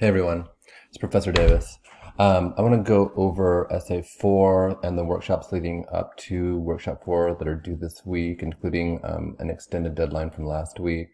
Hey everyone, it's Professor Davis. I want to go over Essay 4 and the workshops leading up to Workshop 4 that are due this week, including an extended deadline from last week,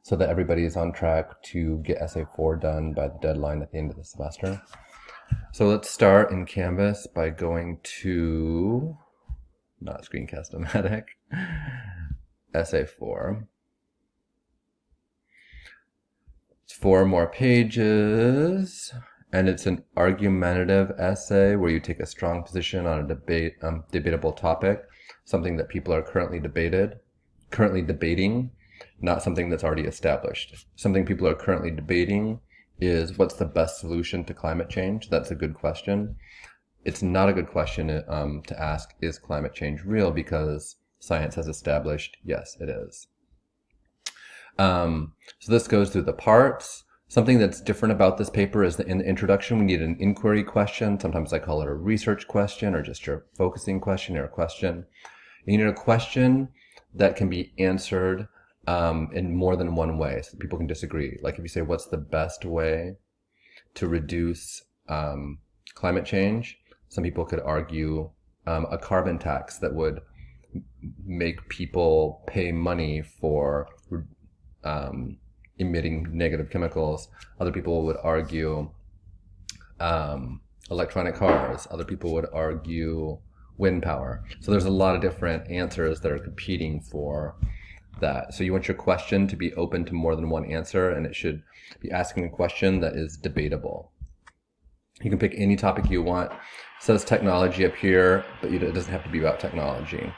so that everybody is on track to get Essay 4 done by the deadline at the end of the semester. So let's start in Canvas by going to, not Screencast-O-Matic, Essay 4. It's 4 more pages, and it's an argumentative essay where you take a strong position on a debatable topic, something that people are currently debating, not something that's already established. Something people are currently debating is what's the best solution to climate change? That's a good question. It's not a good question to ask, is climate change real? Because science has established, yes, it is. So this goes through the parts. Something that's different about this paper is that in the introduction, we need an inquiry question. Sometimes I call it a research question or just your focusing question or a question. You need a question that can be answered in more than one way so that people can disagree. Like if you say, what's the best way to reduce climate change? Some people could argue a carbon tax that would make people pay money for emitting negative chemicals. Other people would argue electronic cars. Other people would argue wind power. So there's a lot of different answers that are competing for that. So you want your question to be open to more than one answer, and it should be asking a question that is debatable. You can pick any topic you want. It says technology up here, but it doesn't have to be about technology.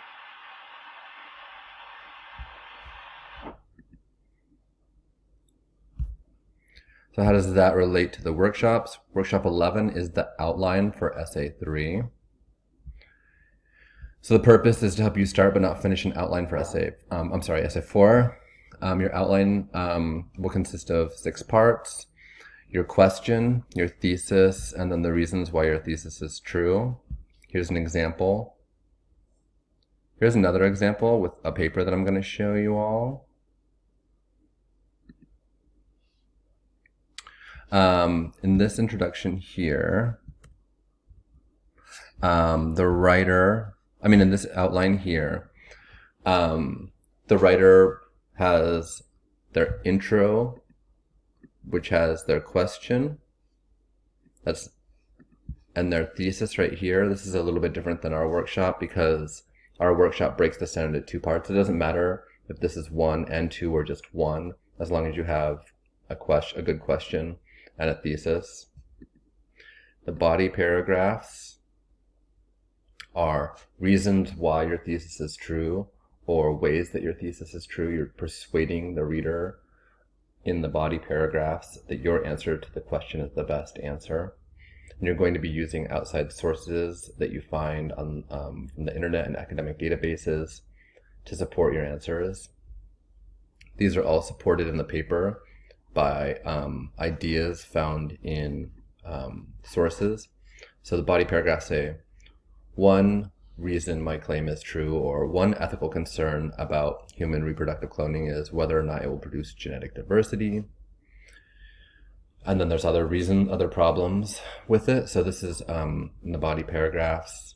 So how does that relate to the workshops? Workshop 11 is the outline for Essay 3. So the purpose is to help you start but not finish an outline for Essay 4. Your outline will consist of 6 parts. Your question, your thesis, and then the reasons why your thesis is true. Here's an example. Here's another example with a paper that I'm going to show you all. In this introduction here, in this outline here, the writer has their intro, which has their question, and their thesis right here. This is a little bit different than our workshop because our workshop breaks this down into 2 parts. It doesn't matter if this is 1 and 2 or just 1, as long as you have a good question and a thesis. The body paragraphs are reasons why your thesis is true or ways that your thesis is true. You're persuading the reader in the body paragraphs that your answer to the question is the best answer. And you're going to be using outside sources that you find on from the internet and academic databases to support your answers. These are all supported in the paper by ideas found in sources. So the body paragraphs say, 1 reason my claim is true, or 1 ethical concern about human reproductive cloning is whether or not it will produce genetic diversity. And then there's other problems with it. So this is in the body paragraphs.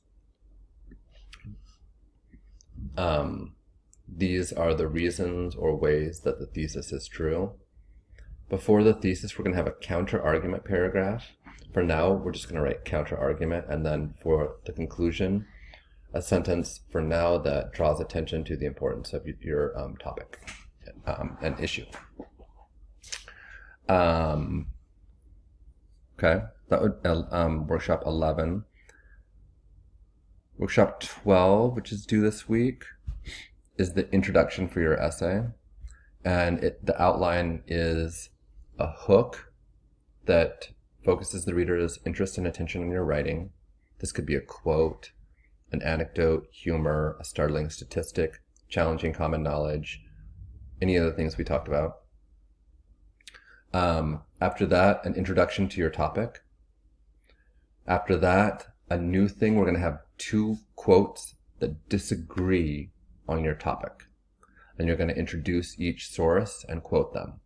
These are the reasons or ways that the thesis is true. Before the thesis, we're going to have a counter-argument paragraph. For now, we're just going to write counter-argument, and then for the conclusion, a sentence for now that draws attention to the importance of your topic and issue. Okay, that would workshop 11. Workshop 12, which is due this week, is the introduction for your essay, and the outline is a hook that focuses the reader's interest and attention in your writing. This could be a quote, an anecdote, humor, a startling statistic, challenging common knowledge, any of the things we talked about. After that, an introduction to your topic. After that, a new thing, we're going to have 2 quotes that disagree on your topic. And you're going to introduce each source and quote them.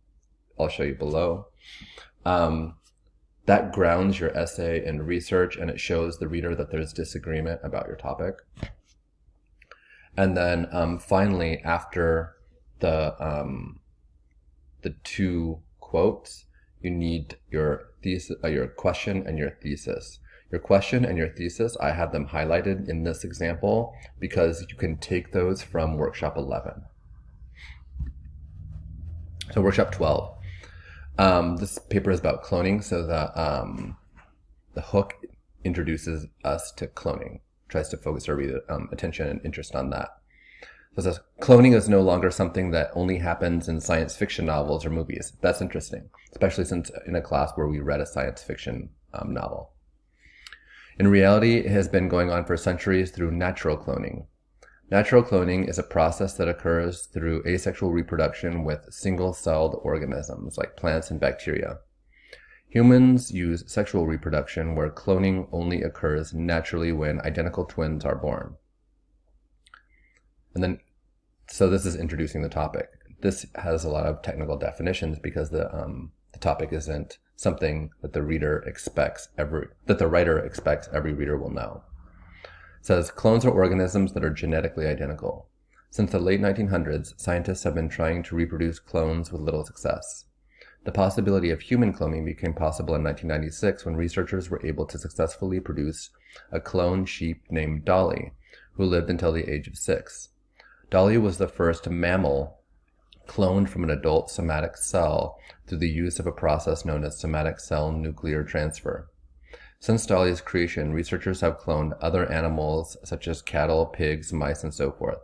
I'll show you below. that grounds your essay in research, and it shows the reader that there's disagreement about your topic. And then finally, after the 2 quotes, you need your thesis, your question and your thesis. Your question and your thesis, I have them highlighted in this example because you can take those from workshop 11. So workshop 12. This paper is about cloning, so the hook introduces us to cloning, tries to focus our attention and interest on that. So it says, cloning is no longer something that only happens in science fiction novels or movies. That's interesting, especially since in a class where we read a science fiction novel. In reality, it has been going on for centuries through natural cloning. Natural cloning is a process that occurs through asexual reproduction with single-celled organisms like plants and bacteria. Humans use sexual reproduction where cloning only occurs naturally when identical twins are born. And then, so this is introducing the topic. This has a lot of technical definitions because the topic isn't something that the writer expects every reader will know. It says, clones are organisms that are genetically identical. Since the late 1900s, scientists have been trying to reproduce clones with little success. The possibility of human cloning became possible in 1996 when researchers were able to successfully produce a clone sheep named Dolly, who lived until the age of 6. Dolly was the first mammal cloned from an adult somatic cell through the use of a process known as somatic cell nuclear transfer. Since Dolly's creation, researchers have cloned other animals such as cattle, pigs, mice, and so forth.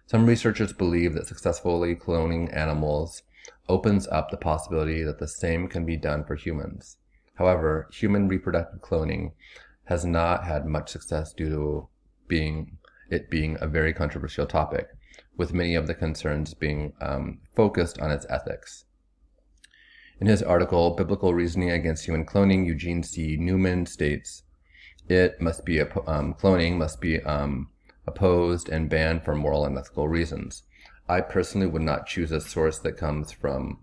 Some researchers believe that successfully cloning animals opens up the possibility that the same can be done for humans. However, human reproductive cloning has not had much success due to it being a very controversial topic, with many of the concerns being focused on its ethics. In his article, Biblical Reasoning Against Human Cloning, Eugene C. Newman states, cloning must be opposed and banned for moral and ethical reasons. I personally would not choose a source that comes from,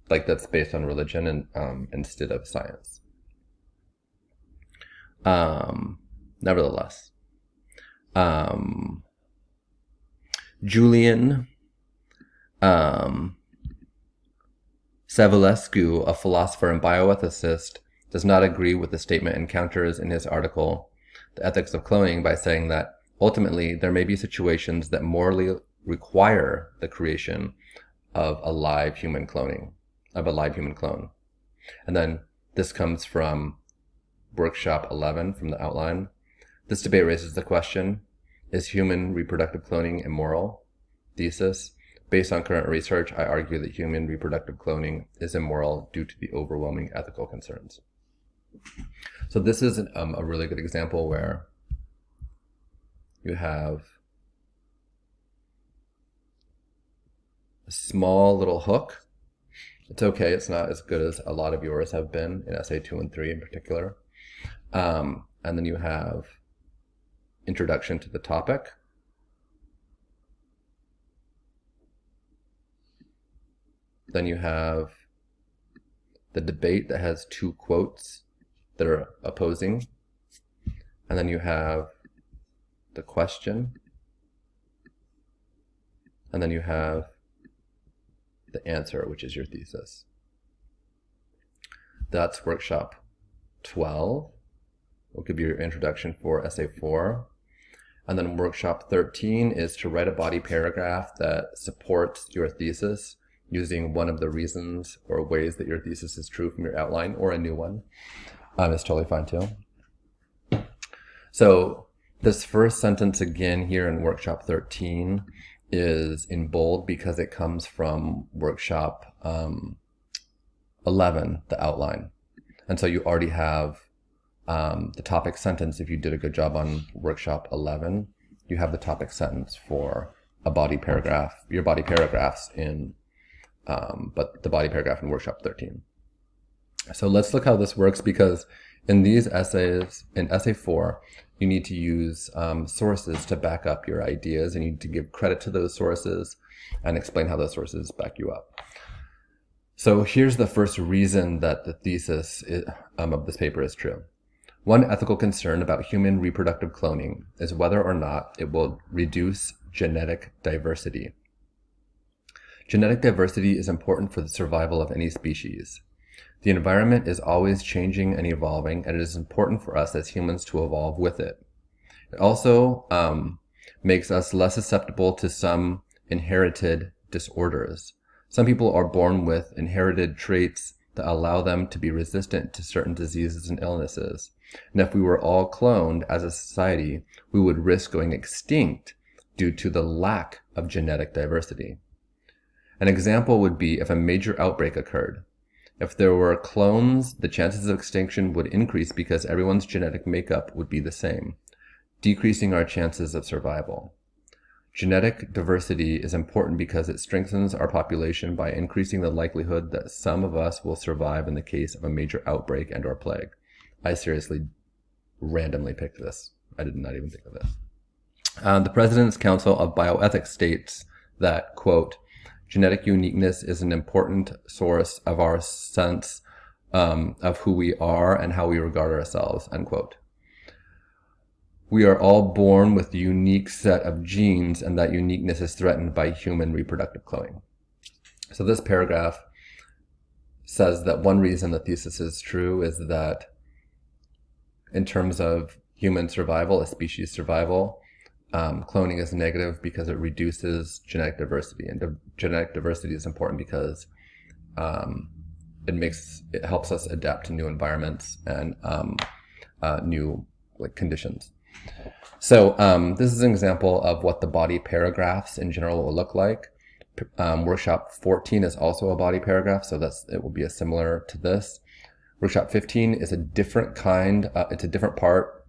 that's based on religion and instead of science. Nevertheless, Julian Savulescu, a philosopher and bioethicist, does not agree with the statement encounters in his article, The Ethics of Cloning, by saying that ultimately there may be situations that morally require the creation of a live human clone. And then this comes from workshop 11 from the outline. This debate raises the question, is human reproductive cloning immoral? Thesis, based on current research, I argue that human reproductive cloning is immoral due to the overwhelming ethical concerns. So this is a really good example where you have a small little hook. It's okay, it's not as good as a lot of yours have been in essay 2 and 3 in particular. And then you have introduction to the topic. Then you have the debate that has 2 quotes that are opposing. And then you have the question. And then you have the answer, which is your thesis. That's workshop 12. We'll give you your introduction for essay 4. And then workshop 13 is to write a body paragraph that supports your thesis using one of the reasons or ways that your thesis is true from your outline, or a new one. It's totally fine too. So this first sentence again here in workshop 13 is in bold because it comes from workshop 11, the outline. And so you already have the topic sentence. If you did a good job on workshop 11, you have the topic sentence for a body paragraph, your body paragraphs in, but the body paragraph in workshop 13. So let's look how this works, because in these essays, in essay 4, you need to use sources to back up your ideas, and you need to give credit to those sources and explain how those sources back you up. So here's the first reason that the thesis of this paper is true. One ethical concern about human reproductive cloning is whether or not it will reduce genetic diversity. Genetic diversity is important for the survival of any species. The environment is always changing and evolving, and it is important for us as humans to evolve with it. It also makes us less susceptible to some inherited disorders. Some people are born with inherited traits that allow them to be resistant to certain diseases and illnesses. And if we were all cloned as a society, we would risk going extinct due to the lack of genetic diversity. An example would be if a major outbreak occurred. If there were clones, the chances of extinction would increase because everyone's genetic makeup would be the same, decreasing our chances of survival. Genetic diversity is important because it strengthens our population by increasing the likelihood that some of us will survive in the case of a major outbreak and/or plague. I seriously randomly picked this. I did not even think of this. The President's Council of Bioethics states that, quote, genetic uniqueness is an important source of our sense of who we are and how we regard ourselves, unquote. We are all born with a unique set of genes, and that uniqueness is threatened by human reproductive cloning. So this paragraph says that one reason the thesis is true is that in terms of human survival, a species survival, cloning is negative because it reduces genetic diversity. And genetic diversity is important because it helps us adapt to new environments and new conditions. So this is an example of what the body paragraphs in general will look like. Workshop 14 is also a body paragraph, so it will be similar to this. Workshop 15 is a different kind, it's a different part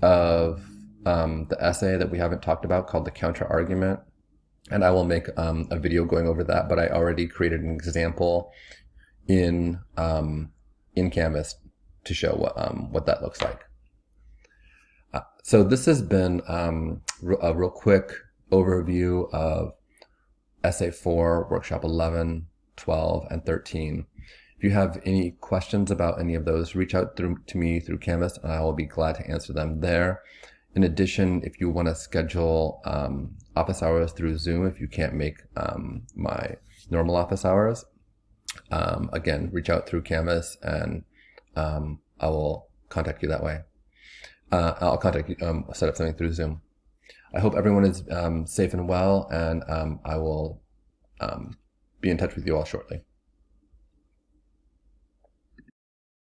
of the essay that we haven't talked about called the counter-argument. And I will make a video going over that, but I already created an example in Canvas to show what that looks like. So this has been a real quick overview of Essay 4, Workshop 11, 12, and 13. If you have any questions about any of those, reach out to me through Canvas, and I will be glad to answer them there. In addition, if you want to schedule office hours through Zoom, if you can't make my normal office hours, again, reach out through Canvas, and I will contact you that way. I'll contact you, set up something through Zoom. I hope everyone is safe and well, and I will be in touch with you all shortly.